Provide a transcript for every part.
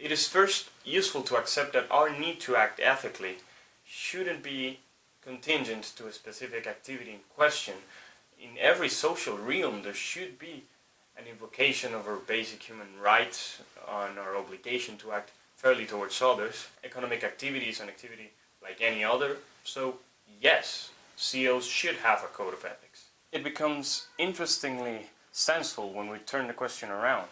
It is first useful to accept that our need to act ethically shouldn't be contingent to a specific activity in question. In every social realm, there should be an invocation of our basic human rights and our obligation to act fairly towards others. Economic activity is an activity like any other, so yes, CEOs should have a code of ethics. It becomes interestingly senseful when we turn the question around.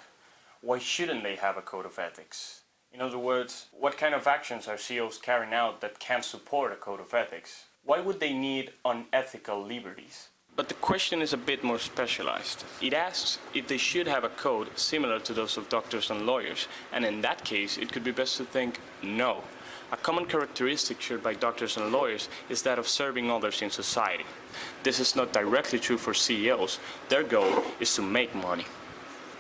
Why shouldn't they have a code of ethics? In other words, what kind of actions are CEOs carrying out that can't support a code of ethics? Why would they need unethical liberties? But the question is a bit more specialized. It asks if they should have a code similar to those of doctors and lawyers, and in that case it could be best to think no. A common characteristic shared by doctors and lawyers is that of serving others in society. This is not directly true for CEOs. Their goal is to make money.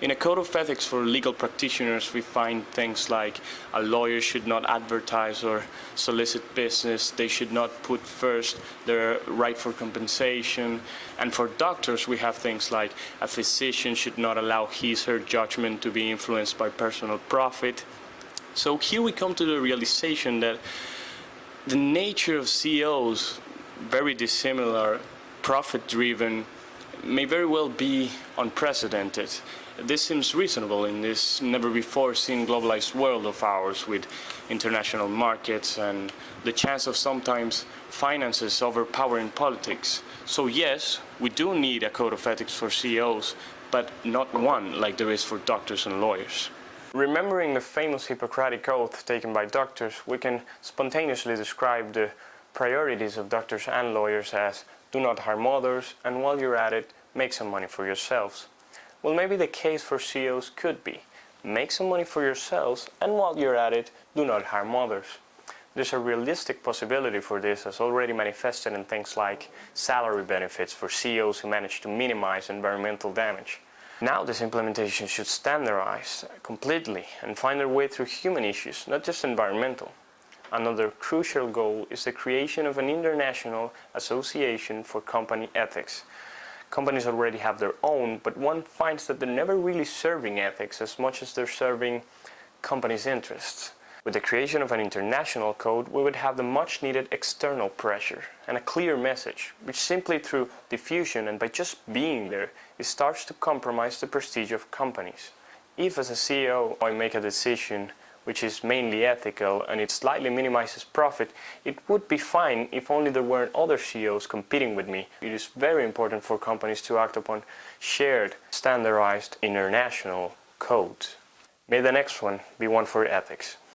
In a code of ethics for legal practitioners, we find things like a lawyer should not advertise or solicit business, they should not put first their right for compensation, and for doctors we have things like a physician should not allow his/her judgment to be influenced by personal profit. So here we come to the realization that the nature of CEOs, very dissimilar, profit-driven, may very well be unprecedented. This seems reasonable in this never-before-seen globalized world of ours, with international markets and the chance of sometimes finances overpowering politics. So yes, we do need a code of ethics for CEOs, but not one like there is for doctors and lawyers. Remembering the famous Hippocratic Oath taken by doctors, we can spontaneously describe the priorities of doctors and lawyers as do not harm others, and while you're at it, make some money for yourselves. Well, maybe the case for CEOs could be make some money for yourselves, and while you're at it, do not harm others. There's a realistic possibility for this, as already manifested in things like salary benefits for CEOs who manage to minimize environmental damage. Now this implementation should standardize completely and find their way through human issues, not just environmental. Another crucial goal is the creation of an international association for company ethics. Companies already have their own, but one finds that they're never really serving ethics as much as they're serving companies' interests. With the creation of an international code, we would have the much needed external pressure and a clear message, which simply through diffusion and by just being there, it starts to compromise the prestige of companies. If as a CEO I make a decision which is mainly ethical and it slightly minimizes profit, it would be fine if only there weren't other CEOs competing with me. It is very important for companies to act upon shared, standardized international codes. May the next one be one for ethics.